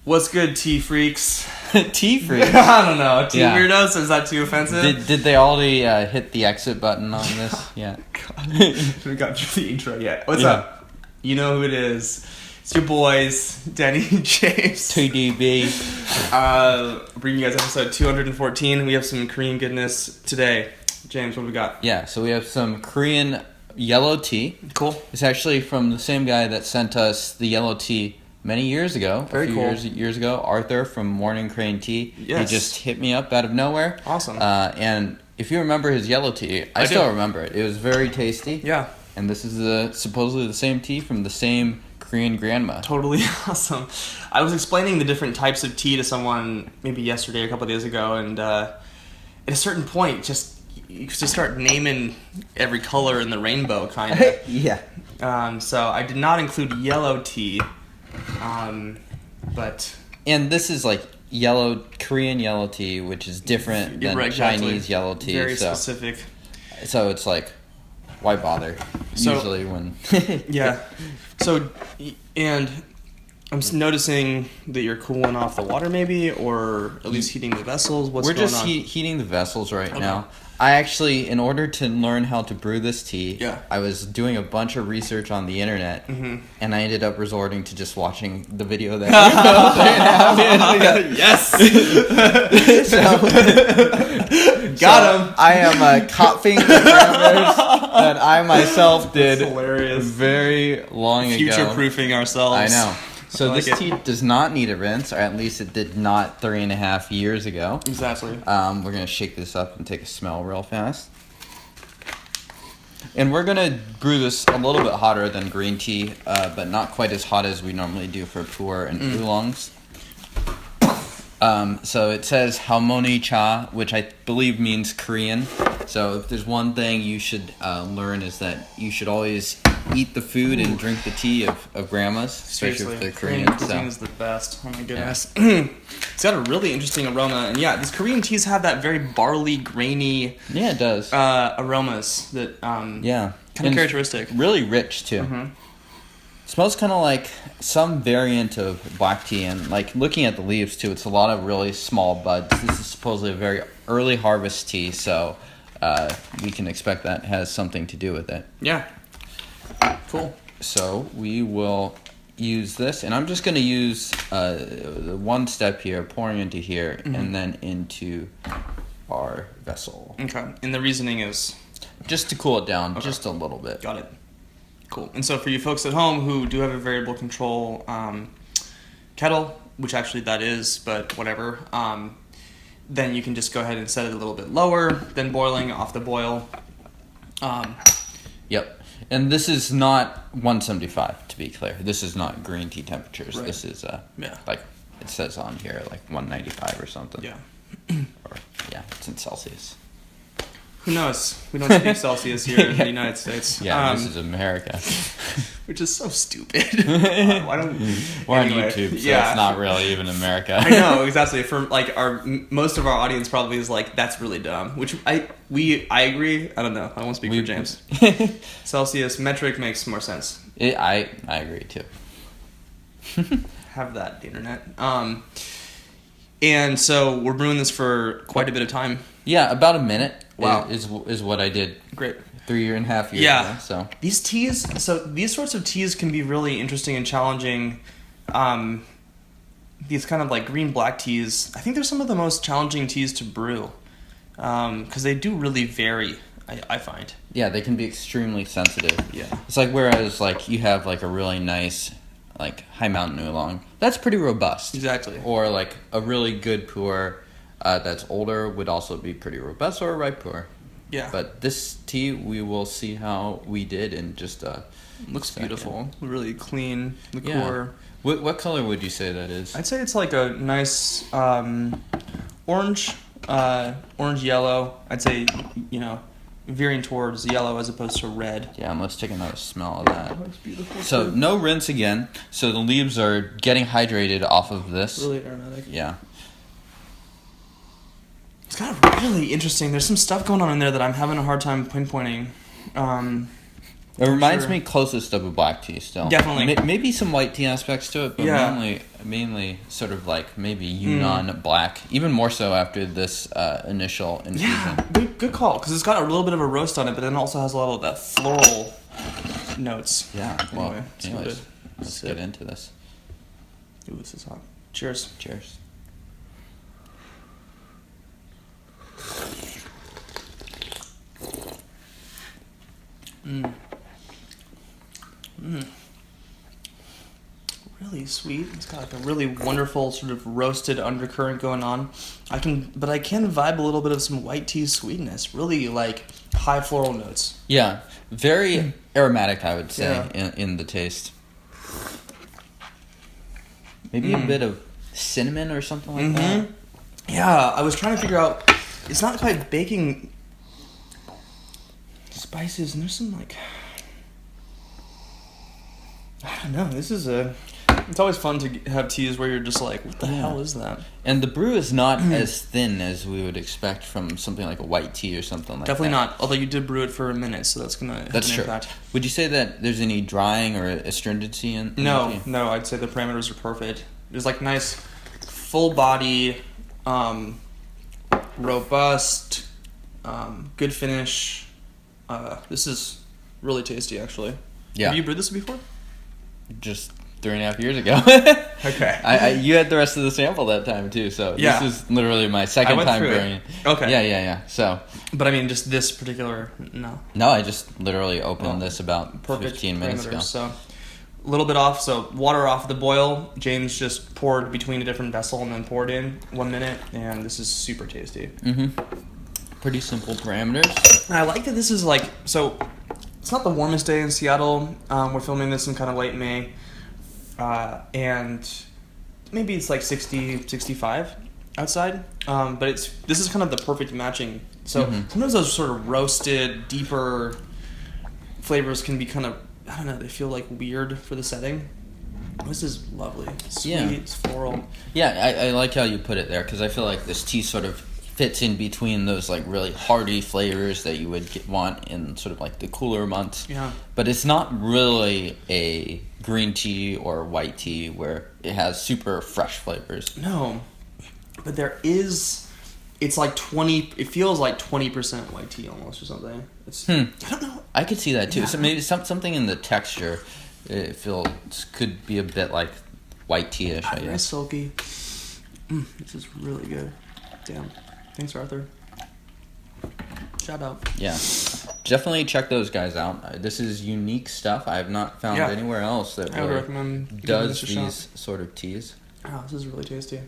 What's good, tea freaks? Tea freaks? I don't know. Tea weirdos? Is that too offensive? Did they already hit the exit button on this? Yeah. God. We got through the intro yet. What's up? You know who it is. It's your boys, Denny and James. TeaDB. Bringing you guys episode 214. We have some Korean goodness today. James, what do we got? Yeah, so we have some Korean yellow tea. Cool. It's actually from the same guy that sent us the yellow tea many years ago. Very cool. Years ago. Arthur from Morning Crane Tea. Yes. He just hit me up out of nowhere. Awesome. And if you remember his yellow tea, I still remember it. It was very tasty. Yeah. And this is supposedly the same tea from the same Korean grandma. Totally awesome. I was explaining the different types of tea to someone maybe yesterday or a couple of days ago, and at a certain point, you just start naming every color in the rainbow, kind of. Yeah. So I did not include yellow tea, but... And this is like Korean yellow tea, which is different than Chinese yellow tea. Very specific. So it's like, why bother? Usually when... Yeah. So, and I'm noticing that you're cooling off the water maybe, or at least heating the vessels. What's going on? We're just heating the vessels right now. I actually, in order to learn how to brew this tea, I was doing a bunch of research on the internet, and I ended up resorting to just watching the video that Yes! Got him! I am copying the parameters that I myself did very long ago. Future-proofing ourselves. I know. So this tea does not need a rinse, or at least it did not 3.5 years ago. Exactly. We're going to shake this up and take a smell real fast. And we're going to brew this a little bit hotter than green tea, but not quite as hot as we normally do for pu'er and oolongs. So it says halmoni cha, which I believe means Korean. So if there's one thing you should learn is that you should always eat the food and drink the tea of grandmas, especially if they're Korean. Korean cuisine is the best. Oh my goodness. Yeah. It's got a really interesting aroma. And yeah, these Korean teas have that very barley, grainy... Yeah, it does. Aromas that... kind of characteristic. Really rich, too. It smells kind of like some variant of black tea, and like looking at the leaves too, it's a lot of really small buds. This is supposedly a very early harvest tea, so we can expect that has something to do with it. Yeah. Cool. So we will use this, and I'm just going to use one step here, pouring into here, and then into our vessel. Okay. And the reasoning is? Just to cool it down just a little bit. Got it. Cool. And so for you folks at home who do have a variable control kettle, which actually that is, but whatever, then you can just go ahead and set it a little bit lower than boiling off the boil. Yep. And this is not 175, to be clear. This is not green tea temperatures. Right. This is, like it says on here, like 195 or something. Yeah. Or, it's in Celsius. Who knows? We don't speak Celsius here in the United States. Yeah, this is America. Which is so stupid. Why don't we're on YouTube, so it's not really even America. I know, exactly. For like most of our audience probably is like, that's really dumb. Which I agree. I don't know. I won't speak for James. Celsius metric makes more sense. I agree too. Have that, the internet. And so we're brewing this for quite a bit of time. Yeah, about a minute. Wow. Is what I did. Great. 3.5 years ago. So these sorts of teas can be really interesting and challenging. These kind of like green-black teas, I think they're some of the most challenging teas to brew. Because they do really vary, I find. Yeah, they can be extremely sensitive. Yeah. It's like whereas like you have like a really nice like high mountain oolong, that's pretty robust. Exactly. Or like a really good pu'er that's older would also be pretty robust, or a ripe pu'er. Yeah. But this tea, we will see how we did in just a looks second. Beautiful. Really clean liqueur. Yeah. What color would you say that is? I'd say it's like a nice orange yellow. I'd say, veering towards yellow as opposed to red. Yeah, and let's take another smell of that. Oh, that's beautiful. So no rinse again. So the leaves are getting hydrated off of this. Really aromatic. Yeah. It's kind of really interesting. There's some stuff going on in there that I'm having a hard time pinpointing. It reminds me closest of a black tea still. Definitely. Maybe some white tea aspects to it, but mainly sort of like maybe Yunnan black. Even more so after this initial infusion. Yeah, good call. Because it's got a little bit of a roast on it, but then also has a lot of that floral notes. Yeah, well, anyway, let's get into this. Ooh, this is hot. Cheers. Cheers. Really sweet. It's got like a really wonderful sort of roasted undercurrent going on. I can vibe a little bit of some white tea sweetness. Really like high floral notes. Yeah, very aromatic, I would say, in the taste. Maybe a bit of cinnamon or something like that. Yeah, I was trying to figure out. It's not quite baking spices, and there's some like, I don't know. It's always fun to have teas where you're just like, what the hell is that? And the brew is not as thin as we would expect from something like a white tea or something like Definitely that. not. Although you did brew it for a minute, so that's gonna have an impact. Would you say that there's any drying or astringency in No, the tea? no. I'd say the parameters are perfect. There's like nice, full body, robust, good finish. This is really tasty, actually. Yeah. Have you brewed this before? Just 3.5 years ago. Okay. You had the rest of the sample that time too, so this is literally my second time brewing it. Okay. Yeah. So, but I mean, just this particular, no. No, I just literally opened this about 15 minutes ago. So, a little bit off. So, water off the boil. James just poured between a different vessel and then poured in 1 minute, and this is super tasty. Pretty simple parameters. And I like that this is like, so it's not the warmest day in Seattle. We're filming this in kind of late May. And maybe it's like 60, 65 outside. But this is kind of the perfect matching. So sometimes those sort of roasted, deeper flavors can be kind of, I don't know, they feel like weird for the setting. This is lovely. Sweet, it's floral. Yeah, I like how you put it there, because I feel like this tea sort of fits in between those like really hearty flavors that you would want in sort of like the cooler months. Yeah. But it's not really a green tea or white tea where it has super fresh flavors. No. But it's like 20, it feels like 20% white tea almost or something. I don't know. I could see that too. Yeah. So maybe something in the texture, it feels could be a bit like white tea-ish, I guess. Very silky. This is really good. Damn. Thanks, Arthur. Shout out. Yeah. Definitely check those guys out. This is unique stuff. I have not found anywhere else that I would really recommend does these sort of teas. Oh, this is really tasty.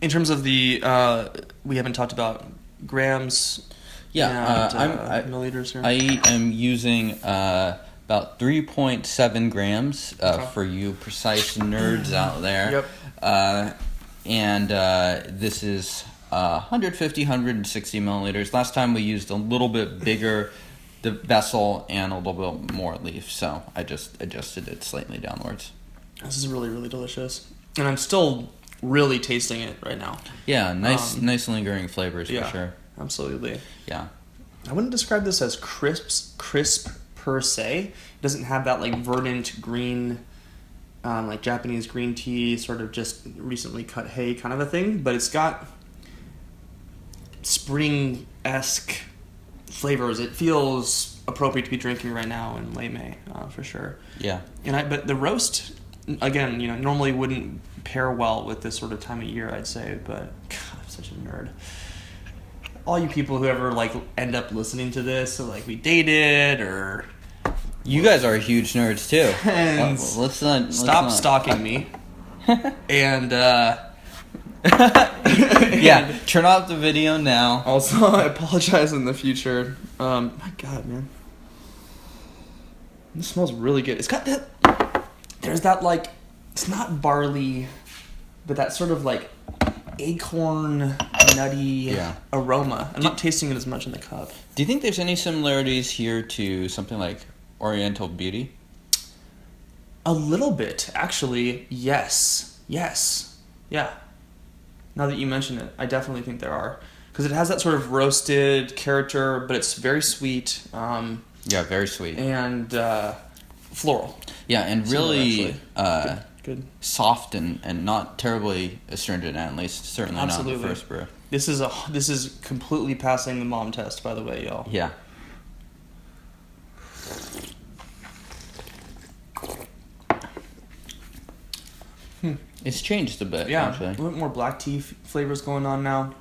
In terms of the, we haven't talked about grams. Yeah, milliliters here. I am using about 3.7 grams for you precise nerds out there. Yep. And this is 150, 160 milliliters. Last time we used a little bit bigger the vessel and a little bit more leaf, so I just adjusted it slightly downwards. This is really, really delicious. And I'm still really tasting it right now. Yeah, nice lingering flavors for sure. Absolutely. Yeah. I wouldn't describe this as crisp per se. It doesn't have that like verdant green, like Japanese green tea, sort of just recently cut hay kind of a thing, but it's got spring-esque flavors. It feels appropriate to be drinking right now in late May, for sure. Yeah. But the roast, again, normally wouldn't pair well with this sort of time of year, I'd say, but God, I'm such a nerd. All you people who ever like end up listening to this, so like we dated or you guys are huge nerds too. And let's not stop stalking me. And yeah, turn off the video now. Also, I apologize in the future. My God, man, this smells really good. It's got that. There's that like, it's not barley, but that sort of like acorn nutty aroma. I'm not tasting it as much in the cup. Do you think there's any similarities here to something like Oriental Beauty? A little bit, actually. Yes. Yeah. Now that you mention it, I definitely think there are. Because it has that sort of roasted character, but it's very sweet. Yeah, very sweet. And floral. Yeah, and really good. soft and not terribly astringent, at least certainly Absolutely. not the first brew. This is completely passing the mom test, by the way, y'all. Yeah. It's changed a bit, actually. A little bit more black tea flavors going on now.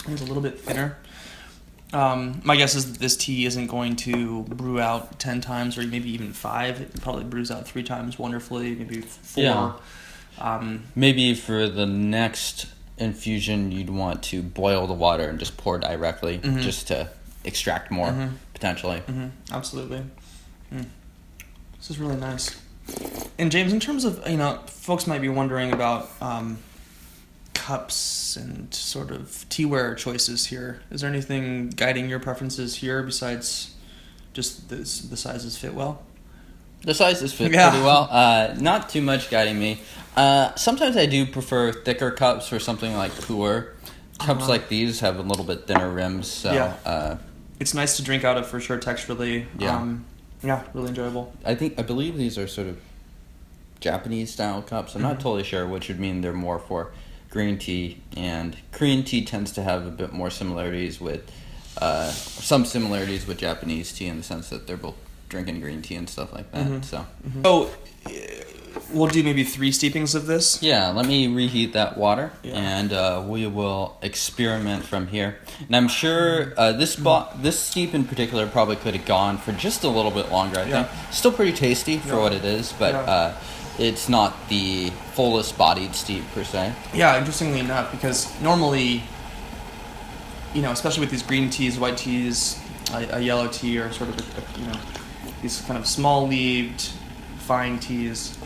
It's a little bit thinner. My guess is that this tea isn't going to brew out 10 times or maybe even 5. It probably brews out 3 times wonderfully, maybe 4. Yeah. Maybe for the next infusion, you'd want to boil the water and just pour directly, just to extract more, potentially. Absolutely. This is really nice. And James, in terms of, folks might be wondering about cups and sort of teaware choices here. Is there anything guiding your preferences here besides just the sizes fit well? The sizes fit pretty well. Not too much guiding me. Sometimes I do prefer thicker cups for something like pu'er. Cups like these have a little bit thinner rims, so it's nice to drink out of for sure texturally. Yeah, really enjoyable. I believe these are sort of Japanese style cups. I'm not totally sure, which would mean they're more for green tea, and Korean tea tends to have a bit more similarities with some similarities with Japanese tea in the sense that they're both drinking green tea and stuff like that. So we'll do maybe 3 steepings of this. Yeah, let me reheat that water, and we will experiment from here. And I'm sure this steep in particular probably could have gone for just a little bit longer, I think. Still pretty tasty for what it is, but it's not the fullest bodied steep per se. Yeah, interestingly enough, because normally, especially with these green teas, white teas, a yellow tea, or sort of these kind of small-leaved, fine teas.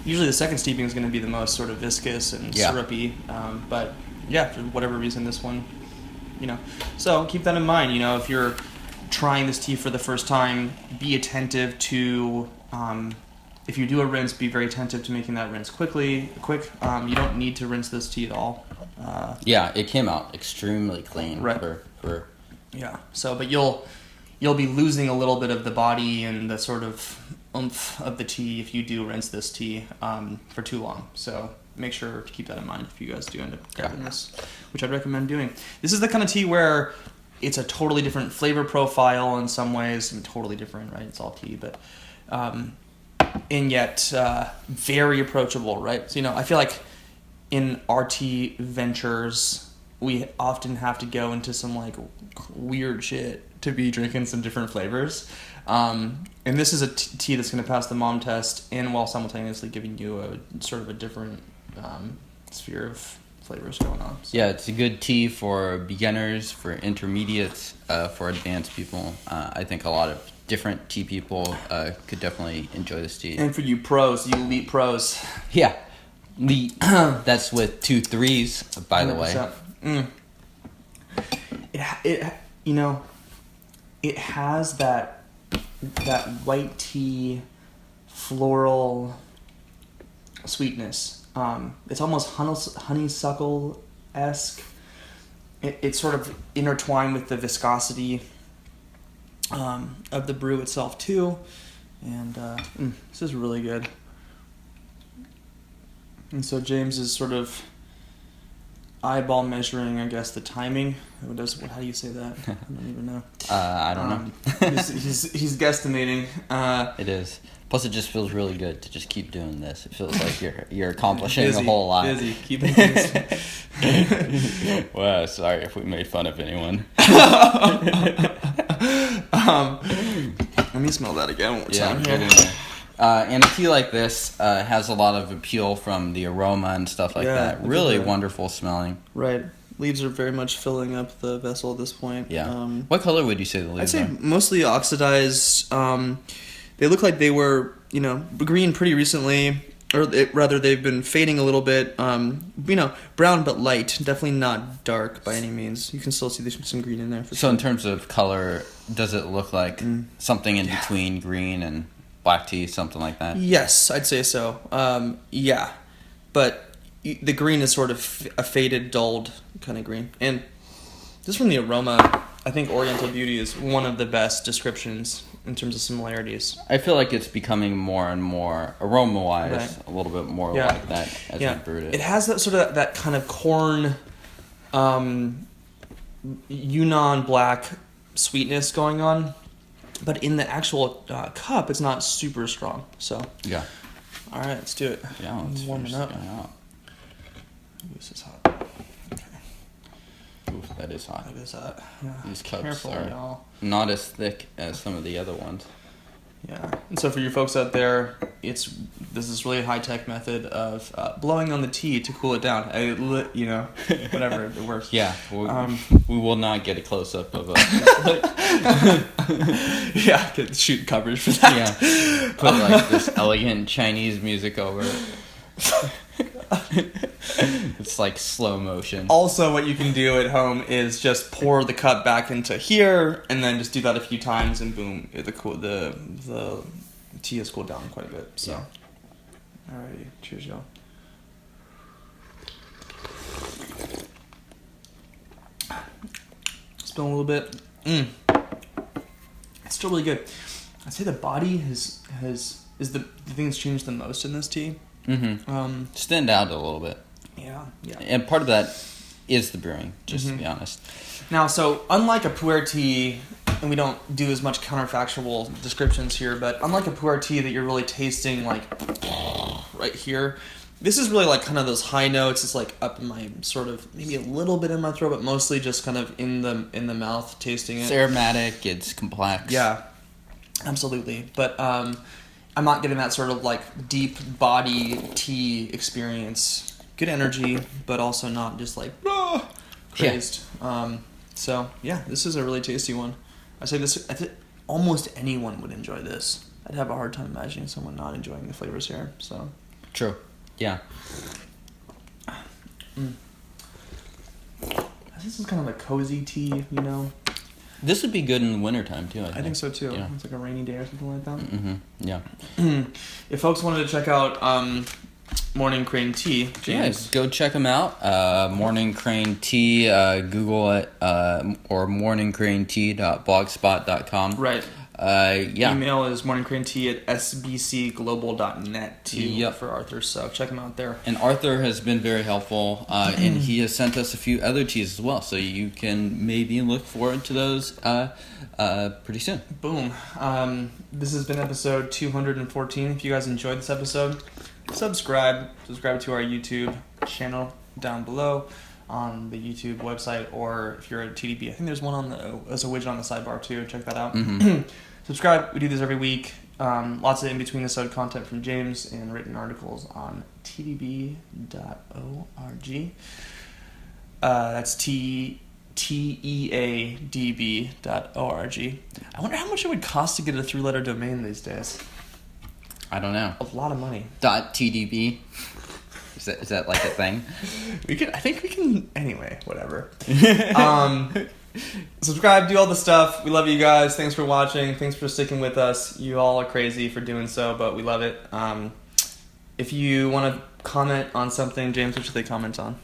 Usually the second steeping is going to be the most sort of viscous and syrupy, but for whatever reason this one, So keep that in mind, if you're trying this tea for the first time, be attentive to, if you do a rinse, be very attentive to making that rinse quick. You don't need to rinse this tea at all. It came out extremely clean. Right. But you'll be losing a little bit of the body and the sort of oomph of the tea if you do rinse this tea for too long. So make sure to keep that in mind if you guys do end up grabbing this, which I'd recommend doing. This is the kind of tea where it's a totally different flavor profile in some ways. Totally different, right? It's all tea, but and yet very approachable, right? So I feel like in our tea ventures, we often have to go into some like weird shit to be drinking some different flavors. And this is a tea that's going to pass the mom test, and while simultaneously giving you a sort of a different sphere of flavors going on. So. Yeah, it's a good tea for beginners, for intermediates, for advanced people. I think a lot of different tea people could definitely enjoy this tea. And for you pros, you elite pros. Yeah. That's with 2 3s, by the way. It has that white tea floral sweetness. It's almost honeysuckle-esque. It's sort of intertwined with the viscosity of the brew itself too, and this is really good. And so James is sort of eyeball measuring, I guess, the timing. How do you say that? I don't even know. I don't know. he's guesstimating. It is. Plus, it just feels really good to just keep doing this. It feels like you're accomplishing a whole lot. Busy, keeping things. Well, sorry if we made fun of anyone. Let me smell that again one more time. Get in there. And a tea like this has a lot of appeal from the aroma and stuff like that. Really wonderful smelling. Right. Leaves are very much filling up the vessel at this point. Yeah. What color would you say the leaves are? I'd say mostly oxidized. They look like they were, green pretty recently, or rather they've been fading a little bit. Brown but light, definitely not dark by any means. You can still see there's some green in there. So in terms of color, does it look like something in between green and black tea, something like that? Yes, I'd say so. But the green is sort of a faded, dulled kind of green. And just from the aroma, I think Oriental Beauty is one of the best descriptions in terms of similarities. I feel like it's becoming more and more aroma-wise, Right. a little bit more Yeah. like that as we brewed it. It has that sort of that kind of corn, Yunnan black sweetness going on, but in the actual cup, it's not super strong. So Yeah. all right, let's do it. Yeah, let's warm it finish up. this guy out. Ooh, this is hot. Ooh, that is hot. That is hot. Yeah. These cups Careful, are y'all. not as thick as some of the other ones. Yeah, and so for you folks out there, this is really high tech method of blowing on the tea to cool it down. Whatever it works. Yeah, we will not get a close up of a. Yeah, shoot coverage for that. Yeah, put like this elegant Chinese music over it. It's like slow motion. Also, what you can do at home is just pour the cup back into here, and then just do that a few times, and boom, the tea has cooled down quite a bit. So, Yeah. Alrighty, cheers, y'all. Spill a little bit. It's still really good. I'd say the body is the thing that's changed the most in this tea. Mm-hmm. Stand out a little bit. Yeah. And part of that is the brewing, just to be honest. Now, so unlike a pu'er tea, and we don't do as much counterfactual descriptions here, but unlike a pu'er tea that you're really tasting like right here, this is really like kind of those high notes. It's like up in my sort of maybe a little bit in my throat, but mostly just kind of in the mouth tasting it. It's aromatic. It's complex. Yeah, absolutely. But I'm not getting that sort of like deep body tea experience. Good energy, but also not just like crazed. Yeah. So yeah, this is a really tasty one. I think almost anyone would enjoy this. I'd have a hard time imagining someone not enjoying the flavors here. So True. Yeah. This is kind of a cozy tea, you know. This would be good in the wintertime too, I think. I think so too. Yeah. It's like a rainy day or something like that. Mm-hmm. Yeah. If folks wanted to check out Morning Crane Tea, James. Yeah, go check them out. Morning Crane Tea, Google it, or morningcranetea.blogspot.com. Right. Yeah. Email is morningcranetea@sbcglobal.net too for Arthur, so check him out there. And Arthur has been very helpful, and he has sent us a few other teas as well, so you can maybe look forward to those pretty soon. Boom. This has been episode 214. If you guys enjoyed this episode, subscribe to our YouTube channel down below on the YouTube website, or if you're at TeaDB, I think there's one as a widget on the sidebar too. Check that out. Mm-hmm. Subscribe. We do this every week. Lots of in-between episode content from James and written articles on TeaDB.org. That's TEADB.org. I wonder how much it would cost to get a 3-letter domain these days. I don't know. A lot of money. .TDB. Is that like a thing? I think we can. Anyway, whatever. Subscribe, do all the stuff. We love you guys. Thanks for watching. Thanks for sticking with us. You all are crazy for doing so, but we love it. If you want to comment on something, James, what should they comment on?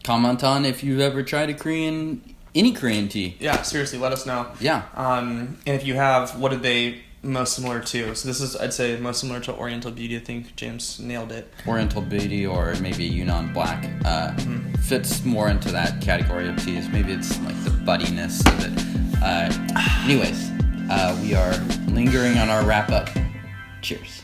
Comment on if you've ever tried any Korean tea. Yeah, seriously, let us know. Yeah. And if you have, what did they most similar to? So this is, I'd say, most similar to Oriental Beauty. I think James nailed it. Oriental Beauty or maybe Yunnan Black fits more into that category of teas. Maybe it's like the buddiness of it. Anyways, we are lingering on our wrap up. Cheers.